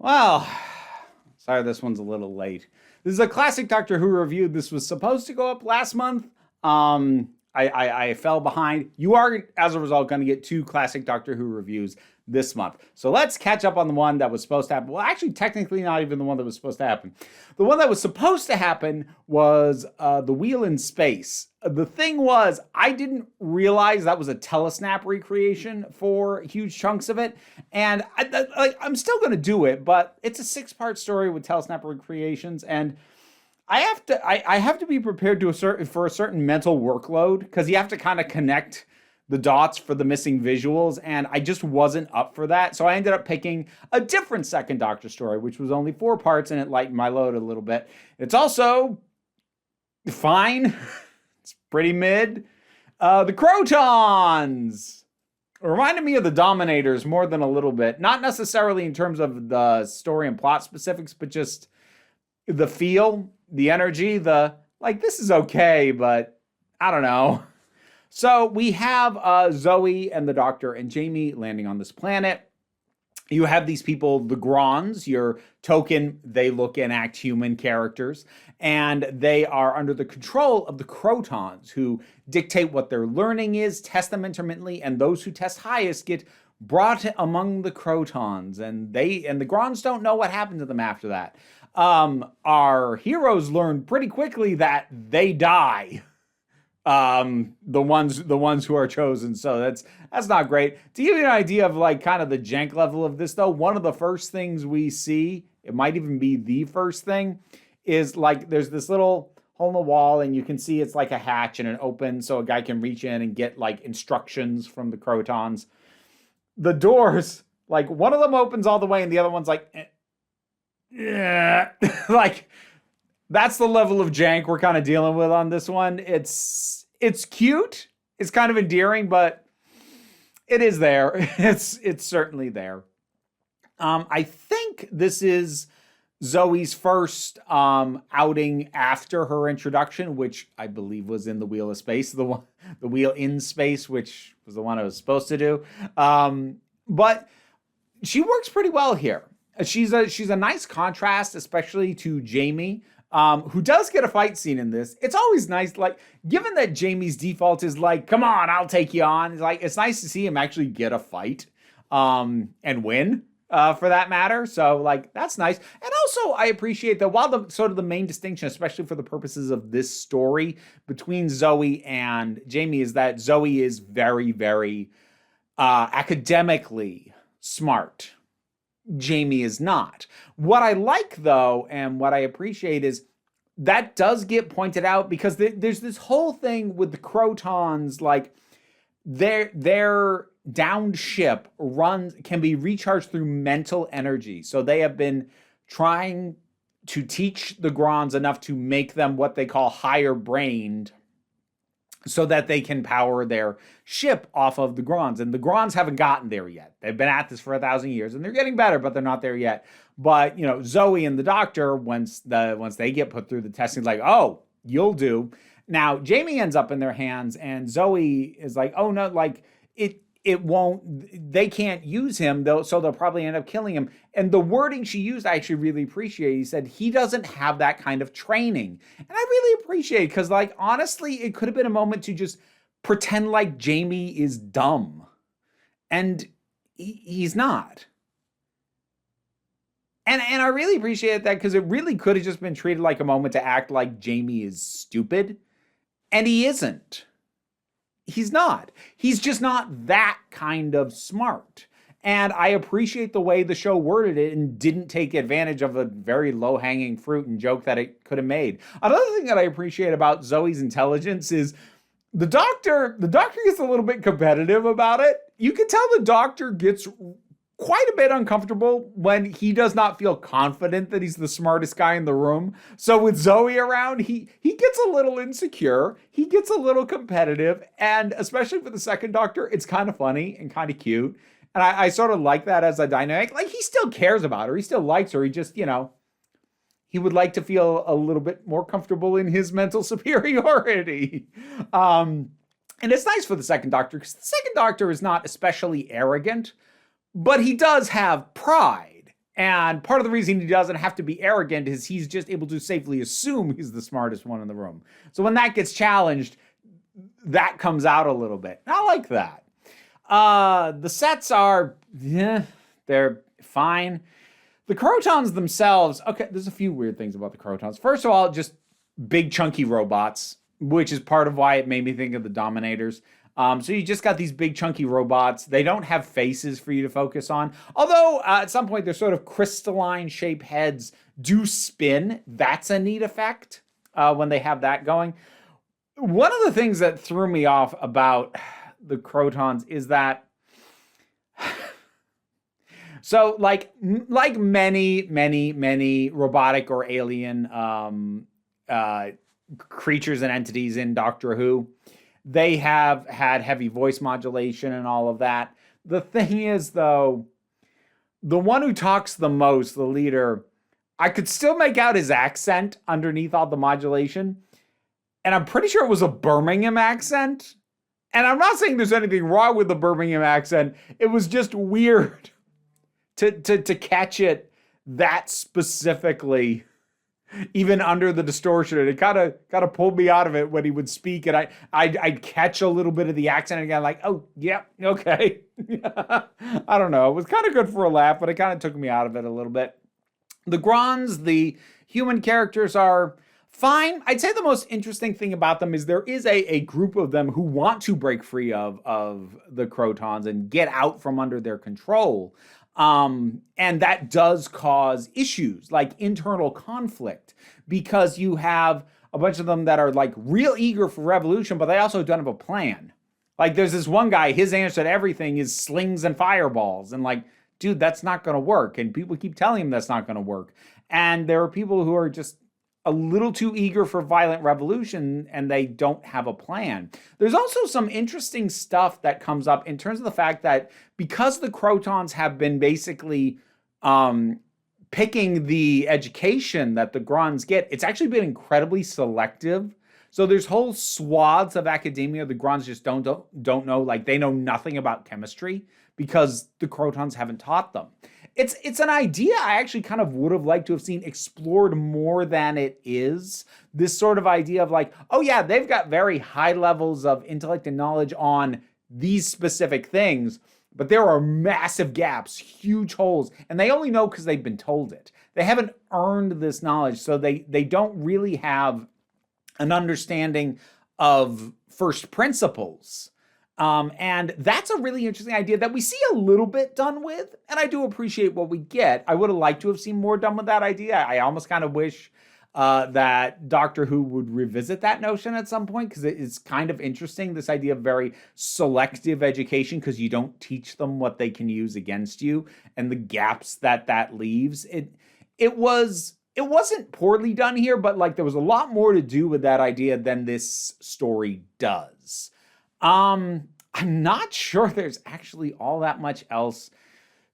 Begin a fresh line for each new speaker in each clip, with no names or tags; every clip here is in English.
Well, sorry this one's a little late. This is a classic Doctor Who review. This was supposed to go up last month. I fell behind. You are, as a result, going to get two classic Doctor Who reviews this month. So let's catch up on the one that was supposed to happen. Well, actually, technically not even the one that was supposed to happen. The one that was supposed to happen was The Wheel in Space. The thing was, I didn't realize that was a telesnap recreation for huge chunks of it. And I'm still going to do it, but it's a 6-part story with telesnap recreations. And I have to be prepared for a certain mental workload because you have to kind of connect the dots for the missing visuals, and I just wasn't up for that. So I ended up picking a different Second Doctor story, which was only 4 parts, and it lightened my load a little bit. It's also fine. It's pretty mid. The Krotons reminded me of the Dominators more than a little bit. Not necessarily in terms of the story and plot specifics, but just the feel, the energy, this is okay, but I don't know. So we have Zoe and the Doctor and Jamie landing on this planet. You have these people, the Grons, your token, they look and act human characters, and they are under the control of the Krotons, who dictate what their learning is, test them intermittently, and those who test highest get brought among the Krotons, and the Grons don't know what happened to them after that. Our heroes learn pretty quickly that they die. The ones who are chosen. So that's not great. To give you an idea of kind of the jank level of this, though, one of the first things we see, it might even be the first thing, is there's this little hole in the wall, and you can see it's like a hatch, and it opens so a guy can reach in and get instructions from the Krotons. The doors, one of them opens all the way, and the other one's yeah, that's the level of jank we're kind of dealing with on this one. It's cute. It's kind of endearing, but it is there. It's certainly there. I think this is Zoe's first outing after her introduction, which I believe was in the Wheel of Space, the Wheel in Space, which was the one I was supposed to do. But she works pretty well here. She's a nice contrast, especially to Jamie, who does get a fight scene in this. It's always nice, given that Jamie's default is come on, I'll take you on. It's nice to see him actually get a fight, and win, for that matter. So that's nice. And also I appreciate that while the main distinction, especially for the purposes of this story between Zoe and Jamie, is that Zoe is very, very, academically smart. Jamie is not. What I like, though, and what I appreciate is that does get pointed out because there's this whole thing with the Krotons, their downed ship can be recharged through mental energy. So they have been trying to teach the Grons enough to make them what they call higher brained, so that they can power their ship off of the Grons. And the Grons haven't gotten there yet. They've been at this for 1,000 years, and they're getting better, but they're not there yet. But, Zoe and the Doctor, once they get put through the testing, oh, you'll do. Now, Jamie ends up in their hands, and Zoe is oh, no, it won't, they can't use him, though, so they'll probably end up killing him. And the wording she used, I actually really appreciate. He said he doesn't have that kind of training. And I really appreciate it because, honestly, it could have been a moment to just pretend like Jamie is dumb. And he's not. And I really appreciate that because it really could have just been treated like a moment to act like Jamie is stupid. And he isn't. He's not. He's just not that kind of smart. And I appreciate the way the show worded it and didn't take advantage of a very low-hanging fruit and joke that it could have made. Another thing that I appreciate about Zoe's intelligence is the Doctor gets a little bit competitive about it. You can tell the Doctor gets quite a bit uncomfortable when he does not feel confident that he's the smartest guy in the room. So with Zoe around, he gets a little insecure. He gets a little competitive. And especially for the Second Doctor, it's kind of funny and kind of cute. And I sort of like that as a dynamic. He still cares about her. He still likes her. He just, he would like to feel a little bit more comfortable in his mental superiority. And it's nice for the Second Doctor because the Second Doctor is not especially arrogant, but he does have pride. And part of the reason he doesn't have to be arrogant is he's just able to safely assume he's the smartest one in the room. So when that gets challenged, that comes out a little bit. I like that. The sets are, they're fine. The Krotons themselves, okay, there's a few weird things about the Krotons. First of all, just big chunky robots, which is part of why it made me think of the Dominators. So you just got these big chunky robots. They don't have faces for you to focus on. Although at some point their sort of crystalline shaped heads do spin. That's a neat effect when they have that going. One of the things that threw me off about the Krotons is that so like many robotic or alien creatures and entities in Doctor Who, they have had heavy voice modulation and all of that. The thing is, though, the one who talks the most, the leader, I could still make out his accent underneath all the modulation. And I'm pretty sure it was a Birmingham accent. And I'm not saying there's anything wrong with the Birmingham accent. It was just weird to catch it that specifically, even under the distortion. And it kind of pulled me out of it when he would speak. And I'd catch a little bit of the accent again, like, oh, yeah, okay. I don't know. It was kind of good for a laugh, but it kind of took me out of it a little bit. The Grons, the human characters, are fine. I'd say the most interesting thing about them is there is a group of them who want to break free of the Krotons and get out from under their control. And that does cause issues like internal conflict, because you have a bunch of them that are like real eager for revolution, but they also don't have a plan. Like there's this one guy, his answer to everything is slings and fireballs. And like, dude, that's not going to work. And people keep telling him that's not going to work. And there are people who are just a little too eager for violent revolution, and they don't have a plan. There's also some interesting stuff that comes up in terms of the fact that because the Krotons have been basically picking the education that the Grons get, it's actually been incredibly selective. So there's whole swaths of academia the Grons just don't know. Like they know nothing about chemistry because the Krotons haven't taught them. It's an idea I actually kind of would have liked to have seen explored more than it is. This sort of idea of like, oh yeah, they've got very high levels of intellect and knowledge on these specific things, but there are massive gaps, huge holes, and they only know because they've been told it. They haven't earned this knowledge, so they don't really have an understanding of first principles. And that's a really interesting idea that we see a little bit done with, and I do appreciate what we get. I would have liked to have seen more done with that idea. I almost kind of wish that Doctor Who would revisit that notion at some point, because it's kind of interesting, this idea of very selective education, because you don't teach them what they can use against you, and the gaps that leaves. It wasn't poorly done here, but like there was a lot more to do with that idea than this story does. I'm not sure there's actually all that much else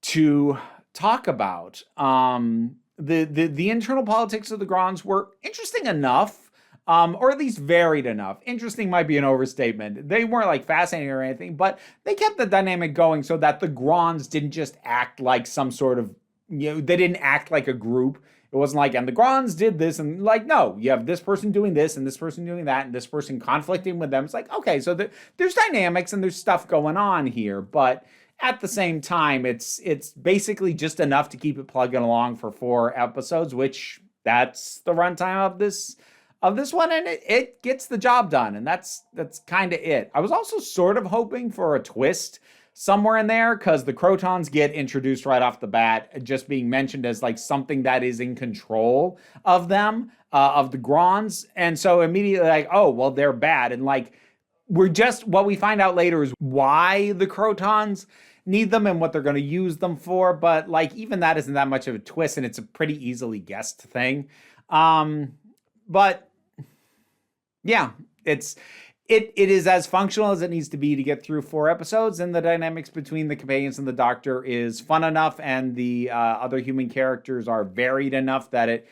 to talk about. The internal politics of the Grons were interesting enough, or at least varied enough. Interesting might be an overstatement. They weren't like fascinating or anything, but they kept the dynamic going so that the Grons didn't just act like some sort of, they didn't act like a group. It wasn't like, and the Grons did this, and like, no, you have this person doing this, and this person doing that, and this person conflicting with them. It's like, okay, so there's dynamics and there's stuff going on here, but at the same time, it's basically just enough to keep it plugging along for 4 episodes, which that's the runtime of this one, and it gets the job done, and that's kind of it. I was also sort of hoping for a twist somewhere in there, because the Krotons get introduced right off the bat, just being mentioned as like something that is in control of them, of the Grons. And so immediately like, oh, well, they're bad. And like, what we find out later is why the Krotons need them and what they're going to use them for. But like, even that isn't that much of a twist, and it's a pretty easily guessed thing. But yeah, it is as functional as it needs to be to get through 4 episodes, and the dynamics between the companions and the Doctor is fun enough, and the other human characters are varied enough that it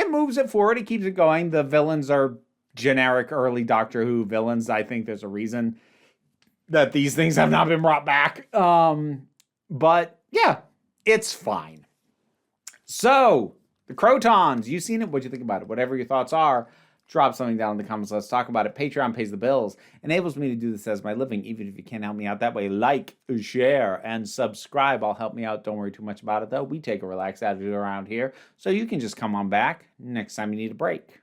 moves it forward, it keeps it going. The villains are generic early Doctor Who villains. I think there's a reason that these things have not been brought back. But yeah, it's fine. So, the Krotons, you've seen it. What'd you think about it? Whatever your thoughts are, drop something down in the comments. Let's talk about it. Patreon pays the bills, enables me to do this as my living, even if you can't help me out that way. Like, share, and subscribe. All help me out. Don't worry too much about it, though. We take a relaxed attitude around here, so you can just come on back next time you need a break.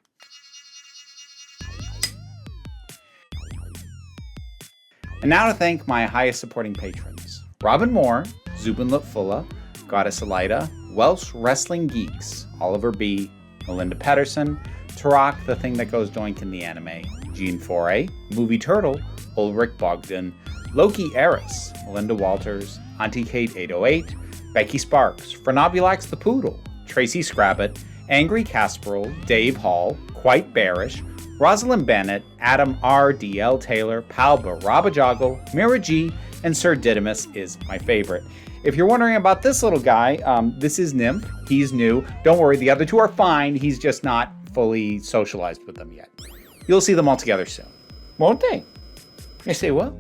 And now to thank my highest supporting patrons. Robin Moore, Zubin Lutfula, Goddess Elida, Welsh Wrestling Geeks, Oliver B., Melinda Pedersen, Tarak, the thing that goes doink in the anime, Gene Foray, Movie Turtle, Ulrich Bogdan, Loki Eris, Melinda Walters, Auntie Kate 808, Becky Sparks, Frenobulax the Poodle, Tracy Scrabbit, Angry Casperel, Dave Hall, Quite Bearish, Rosalind Bennett, Adam R. D.L. Taylor, Palba Rabajoggle, Mira G, and Sir Didymus is my favorite. If you're wondering about this little guy, this is Nymph. He's new. Don't worry, the other two are fine. He's just not fully socialized with them yet. You'll see them all together soon. Won't they? Yes, they will.